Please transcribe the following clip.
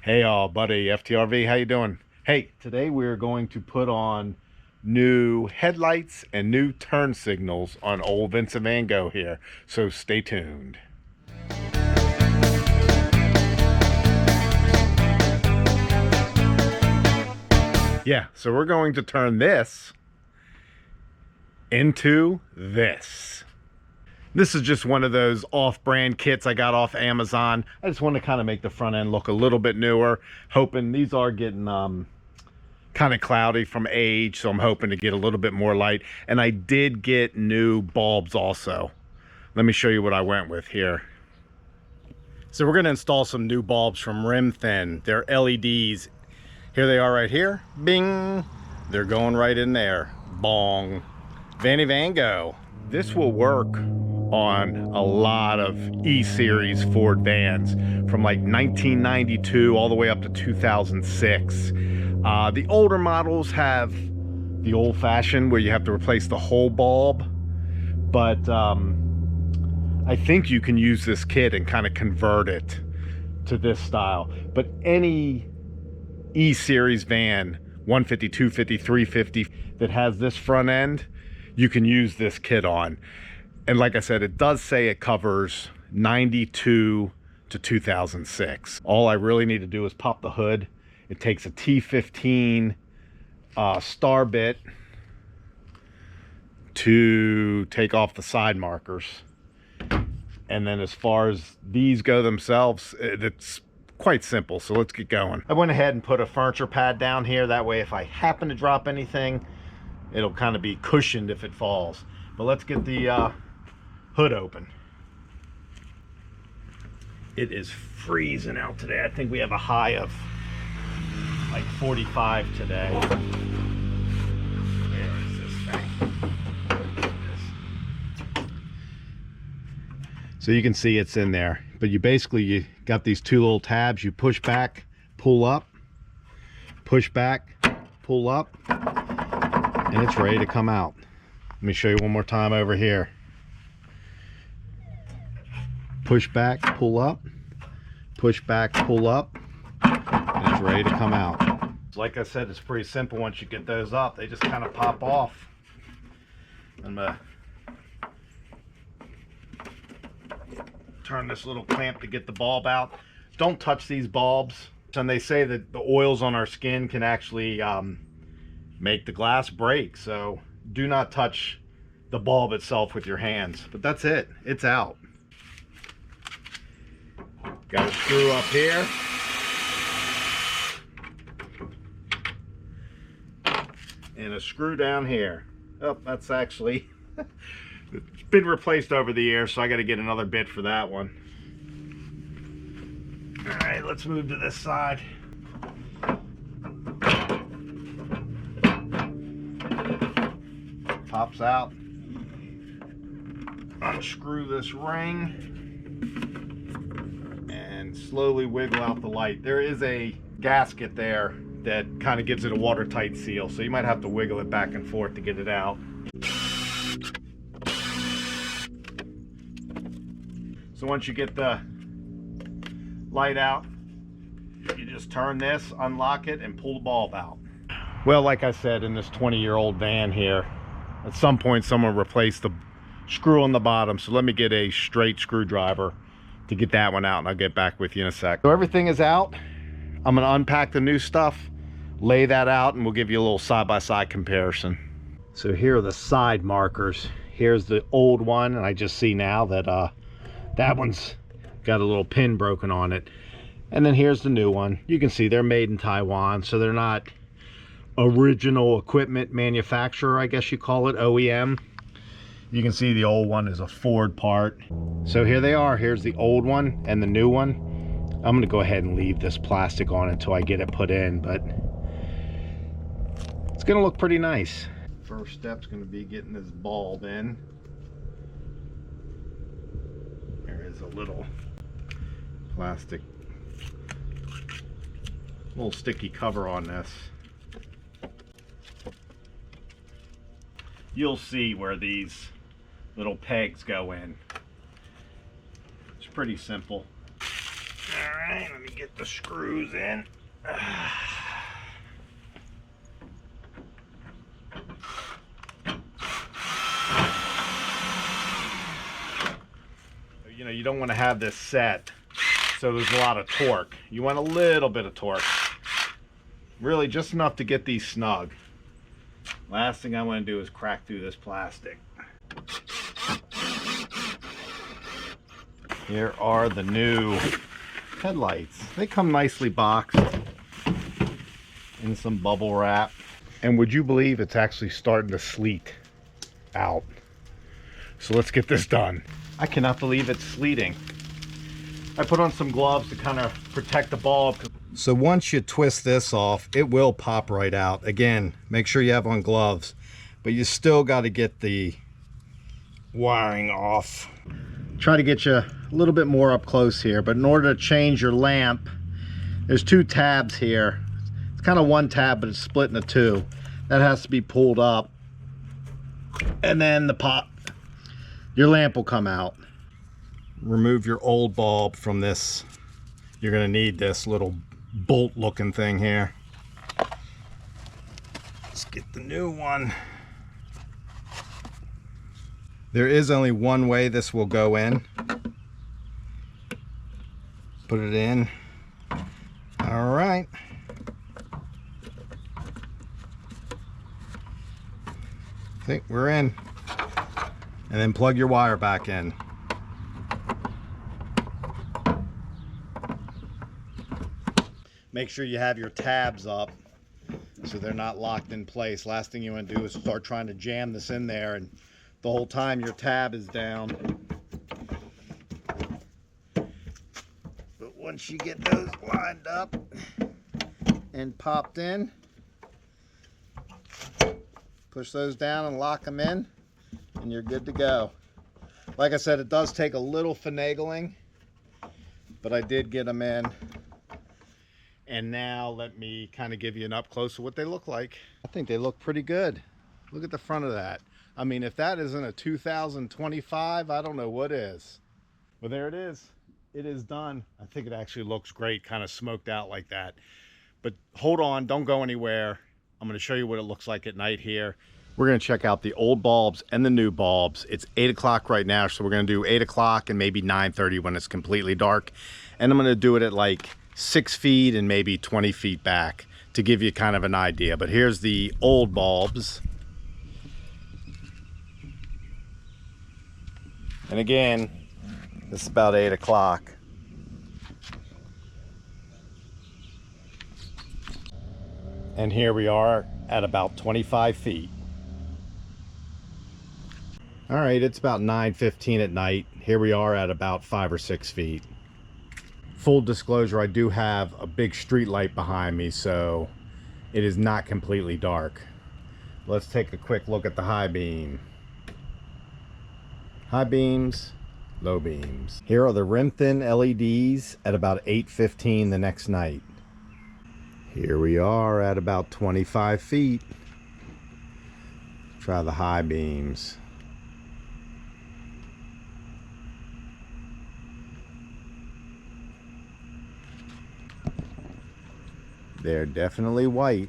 Hey all, buddy, FTRV, how you doing? Hey, today we're going to put on new headlights and new turn signals on old Rimthin VanGo here, so stay tuned. Yeah, so we're going to turn this into this. This is just one of those off-brand kits I got off Amazon. I just want to kind of make the front end look a little bit newer. Hoping these are getting kind of cloudy from age, so I'm hoping to get a little bit more light. And I did get new bulbs also. Let me show you what I went with here. So we're going to install some new bulbs from Rimthin. They're LEDs. Here they are right here. Bing! They're going right in there. Bong. Vannie VanGo. This will work on a lot of E-Series Ford vans from like 1992 all the way up to 2006. The older models have the old-fashioned where you have to replace the whole bulb, but I think you can use this kit and kind of convert it to this style. But any E-Series van, 150, 250, 350, that has this front end, you can use this kit on. And like I said, it does say it covers 92 to 2006. All I really need to do is pop the hood. It takes a T15 star bit to take off the side markers. And then as far as these go themselves, it's quite simple. So let's get going. I went ahead and put a furniture pad down here. That way, if I happen to drop anything, it'll kind of be cushioned if it falls. But let's get the hood open. It is freezing out today. I think we have a high of like 45 today. Where is this thing? So you can see it's in there, but you got these two little tabs. You push back, pull up, push back, pull up, and it's ready to come out. Let me show you one more time over here. Push back, pull up, push back, pull up, and it's ready to come out. Like I said, it's pretty simple. Once you get those up, they just kind of pop off. I'm gonna turn this little clamp to get the bulb out. Don't touch these bulbs. And they say that the oils on our skin can actually make the glass break, so do not touch the bulb itself with your hands. But that's it, it's out. Got a screw up here. And a screw down here. Oh, that's actually it's been replaced over the years, so I got to get another bit for that one. All right, let's move to this side. Pops out. Unscrew this ring and slowly wiggle out the light. There is a gasket there that kind of gives it a watertight seal, so you might have to wiggle it back and forth to get it out. So once you get the light out, you just turn this, unlock it, and pull the bulb out. Well, like I said, in this 20-year-old van here, at some point someone replaced the screw on the bottom, so let me get a straight screwdriver to get that one out, and I'll get back with you in a sec. So everything is out. I'm going to unpack the new stuff, lay that out, and we'll give you a little side-by-side comparison. So here are the side markers. Here's the old one, and I just see now that that one's got a little pin broken on it. And then here's the new one. You can see they're made in Taiwan, so they're not original equipment manufacturer, I guess you call it, OEM. You can see the old one is a Ford part. So here they are. Here's the old one and the new one. I'm going to go ahead and leave this plastic on until I get it put in, but it's going to look pretty nice. First step's going to be getting this bulb in. There is a little plastic, little sticky cover on this. You'll see where these little pegs go in. It's pretty simple. All right. right, let me get the screws in. You know, you don't want to have this set so there's a lot of torque. You want a little bit of torque. Really just enough to get these snug. Last thing I want to do is crack through this plastic. Here are the new headlights. They come nicely boxed in some bubble wrap. And would you believe it's actually starting to sleet out? So let's get this done. I cannot believe it's sleeting. I put on some gloves to kind of protect the bulb. So once you twist this off, it will pop right out. Again, make sure you have on gloves, but you still got to get the wiring off. Try to get you a little bit more up close here, but in order to change your lamp, there's two tabs here. It's kind of one tab, but it's split into two. That has to be pulled up, and then your lamp will come out. Remove your old bulb from this. You're going to need this little bolt looking thing here. Let's get the new one. There is only one way this will go in. Put it in. All right. I think we're in. And then plug your wire back in. Make sure you have your tabs up so they're not locked in place. Last thing you want to do is start trying to jam this in there, and the whole time your tab is down. But once you get those lined up and popped in, push those down and lock them in, and you're good to go. Like I said, it does take a little finagling, but I did get them in. And now let me kind of give you an up close of what they look like. I think they look pretty good. Look at the front of that. I mean, if that isn't a 2025, I don't know what is. Well, there it is. It is done. I think it actually looks great, kind of smoked out like that. But hold on, don't go anywhere. I'm going to show you what it looks like at night here. We're going to check out the old bulbs and the new bulbs. It's 8 o'clock right now, so we're going to do 8 o'clock and maybe 9:30 when it's completely dark. And I'm going to do it at like 6 feet and maybe 20 feet back to give you kind of an idea. But here's the old bulbs. And again, this is about 8 o'clock. And here we are at about 25 feet. All right, it's about 9:15 at night. Here we are at about 5 or 6 feet. Full disclosure, I do have a big street light behind me, so it is not completely dark. Let's take a quick look at the high beam. High beams, low beams. Here are the Rimthin LEDs at about 8:15 the next night. Here we are at about 25 feet. Try the high beams. They're definitely white.